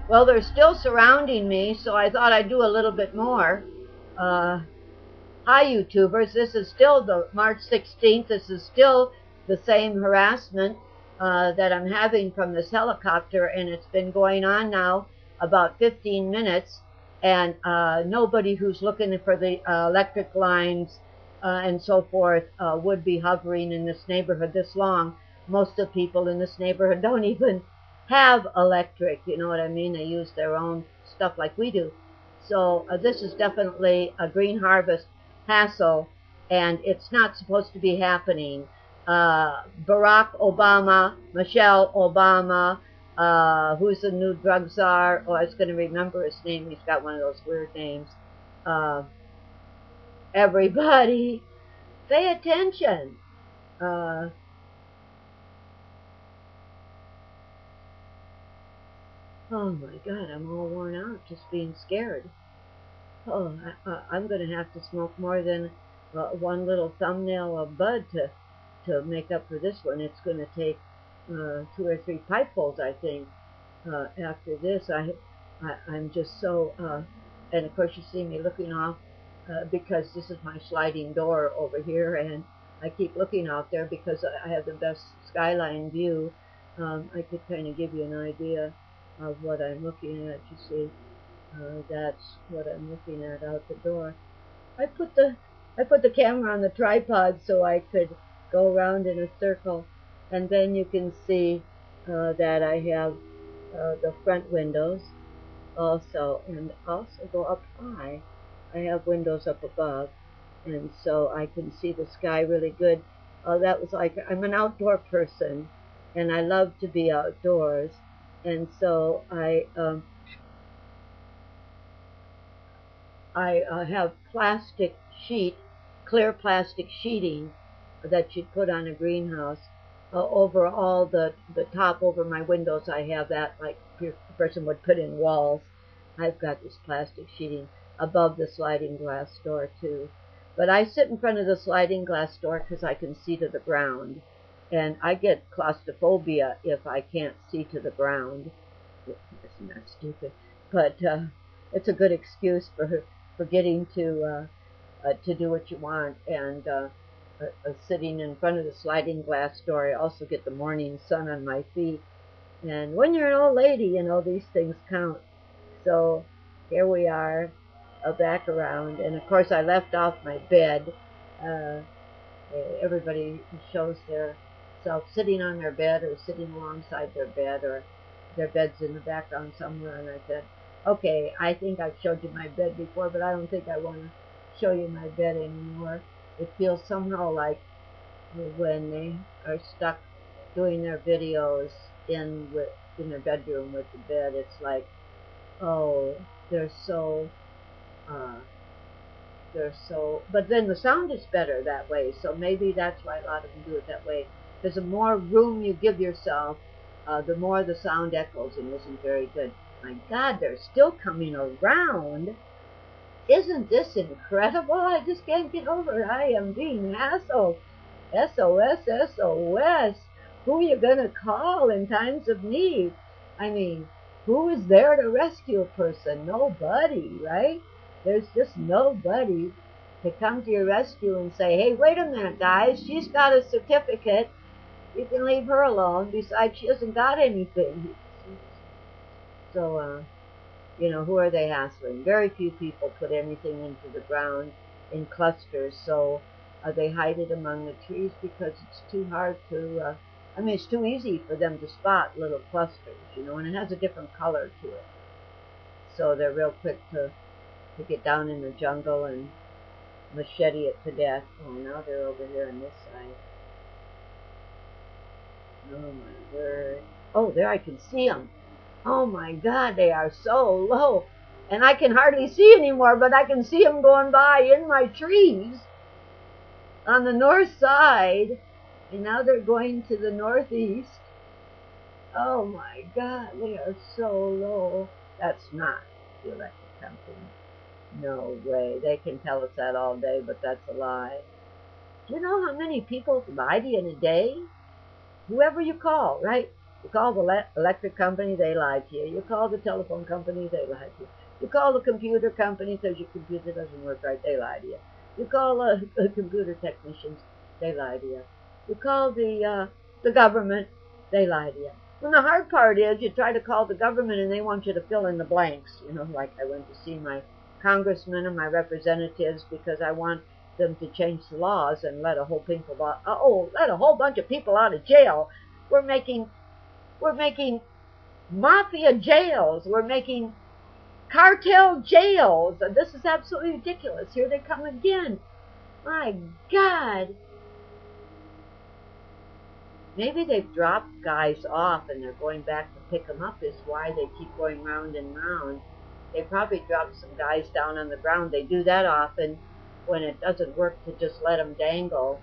Well, they're still surrounding me, so I thought I'd do a little bit more. Hi, YouTubers. This is still the March 16th. This is still the same harassment that I'm having from this helicopter, and it's been going on now about 15 minutes, and nobody who's looking for the electric lines and so forth would be hovering in this neighborhood this long. Most of the people in this neighborhood don't even have electric, you know what I mean? They use their own stuff like we do. So this is definitely a green harvest hassle, and it's not supposed to be happening. Barack Obama, Michelle Obama, who's the new drug czar? Oh, I was going to remember his name. He's got one of those weird names. Everybody, pay attention. Oh my God, I'm all worn out just being scared. Oh, I'm going to have to smoke more than one little thumbnail of bud to make up for this one. It's going to take 2 or 3 pipefuls, I think. After this, I'm just so, and of course you see me looking off because this is my sliding door over here, and I keep looking out there because I have the best skyline view. I could kind of give you an idea of what I'm looking at. You see, that's what I'm looking at out the door. I put the camera on the tripod so I could go around in a circle, and then you can see that I have the front windows also, and also go up high. I have windows up above, and so I can see the sky really good. That was like, I'm an outdoor person, and I love to be outdoors, and so I have plastic sheet, clear plastic sheeting that you'd put on a greenhouse over all the top over my windows. I have that like a person would put in walls. I've got this plastic sheeting above the sliding glass door too. But I sit in front of the sliding glass door because I can see to the ground. And I get claustrophobia if I can't see to the ground. Isn't that stupid? But it's a good excuse for getting to do what you want. And sitting in front of the sliding glass door, I also get the morning sun on my feet. And when you're an old lady, you know, these things count. So here we are, back around. And of course, I left off my bed. Everybody shows their self sitting on their bed or sitting alongside their bed, or their bed's in the background somewhere. And I said, okay, I think I've showed you my bed before, but I don't think I want to show you my bed anymore. It feels somehow like when they are stuck doing their videos in their bedroom with the bed, it's like, oh, they're so, but then the sound is better that way, so maybe that's why a lot of them do it that way. Because the more room you give yourself, the more the sound echoes and isn't very good. My God, they're still coming around. Isn't this incredible? I just can't get over it. I am being hassled. SOS, SOS. Who are you going to call in times of need? I mean, who is there to rescue a person? Nobody, right? There's just nobody to come to your rescue and say, hey, wait a minute, guys. She's got a certificate. You can leave her alone. Besides, she hasn't got anything. So, you know, who are they hassling? Very few people put anything into the ground in clusters, so they hide it among the trees because it's too hard to, I mean, it's too easy for them to spot little clusters, you know, and it has a different color to it. So they're real quick to get down in the jungle and machete it to death. Oh, now they're over here on this side. Oh, my word. Oh, there I can see them. Oh my God, they are so low. And I can hardly see anymore, but I can see them going by in my trees on the north side. And now they're going to the northeast. Oh my God, they are so low. That's not the electric company. No way. They can tell us that all day, but that's a lie. Do you know how many people lie to you in a day? Whoever you call, right? You call the electric company, they lied to you. You call the telephone company, they lied to you. You call the computer company because your computer doesn't work right, they lie to you. You call the computer technicians, they lie to you. You call the government, they lie to you. And the hard part is you try to call the government and they want you to fill in the blanks. You know, like I went to see my congressmen and my representatives because I want them to change the laws and let a whole bunch of people out of jail. We're making mafia jails. We're making cartel jails. This is absolutely ridiculous. Here they come again. My God. Maybe they've dropped guys off and they're going back to pick them up is why they keep going round and round. They probably dropped some guys down on the ground. They do that often when it doesn't work to just let them dangle.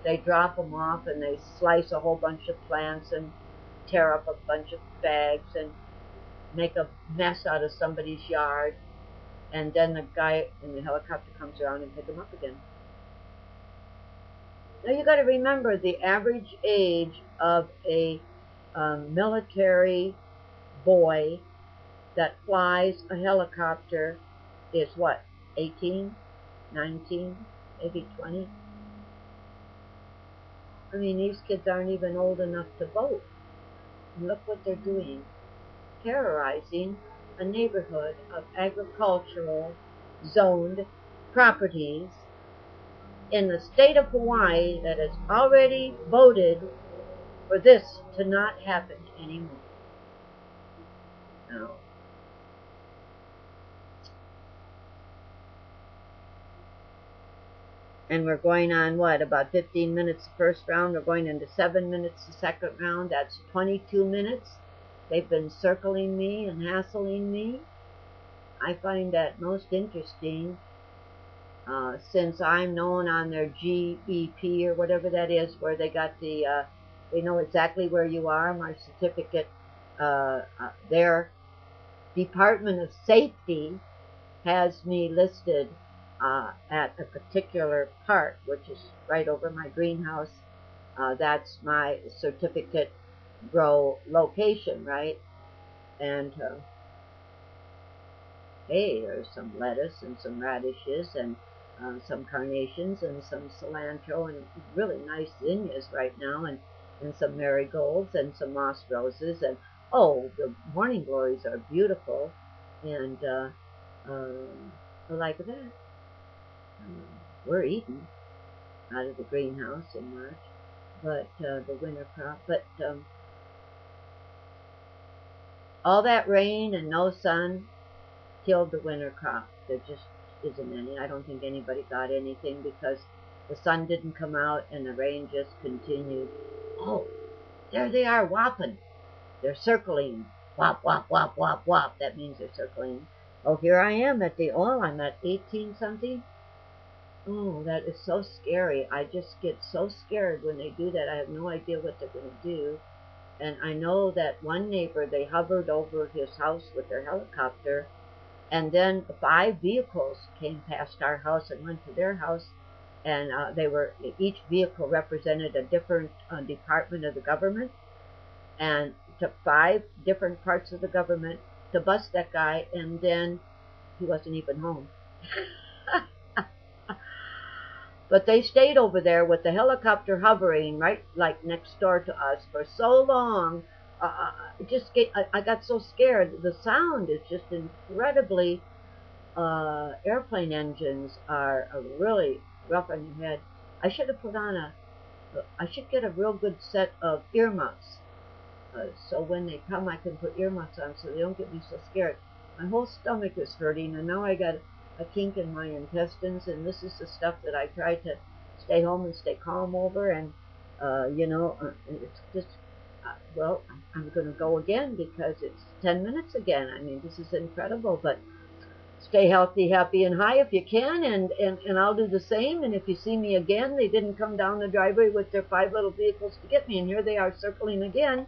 They drop them off and they slice a whole bunch of plants and tear up a bunch of bags and make a mess out of somebody's yard. And then the guy in the helicopter comes around and picks them up again. Now you got to remember the average age of a military boy that flies a helicopter is what? 18, 19, maybe 20? I mean, these kids aren't even old enough to vote. And look what they're doing. Terrorizing a neighborhood of agricultural zoned properties in the state of Hawaii that has already voted for this to not happen anymore. Now, and we're going on what, about 15 minutes the first round. We're going into 7 minutes the second round. That's 22 minutes. They've been circling me and hassling me. I find that most interesting since I'm known on their GEP or whatever that is, where they got the, they know exactly where you are. My certificate, their Department of Safety has me listed at a particular part, which is right over my greenhouse. That's my certificate grow location, right? And hey, there's some lettuce and some radishes and some carnations and some cilantro and really nice zinnias right now, and some marigolds and some moss roses, and oh, the morning glories are beautiful, and like that. We're eating out of the greenhouse in March, but the winter crop. But all that rain and no sun killed the winter crop. There just isn't any. I don't think anybody got anything because the sun didn't come out and the rain just continued. Oh, there they are whopping. They're circling. Whop, whop, whop, whop, whop. That means they're circling. Oh, here I am at the oil. I'm at 18 something. Oh, that is so scary. I just get so scared when they do that. I have no idea what they're going to do. And I know that one neighbor, they hovered over his house with their helicopter, and then 5 vehicles came past our house and went to their house, and each vehicle represented a different department of the government, and took 5 different parts of the government to bust that guy, and then he wasn't even home. But they stayed over there with the helicopter hovering right like next door to us for so long. I got so scared. The sound is just incredibly. Airplane engines are really rough on your head. I should have put on I should get a real good set of earmuffs. So when they come, I can put earmuffs on so they don't get me so scared. My whole stomach is hurting, and now I got a kink in my intestines, and this is the stuff that I try to stay home and stay calm over, and it's just, well, I'm going to go again because it's 10 minutes again. I mean, this is incredible, but stay healthy, happy, and high if you can, and I'll do the same, and if you see me again, they didn't come down the driveway with their 5 little vehicles to get me, and here they are circling again.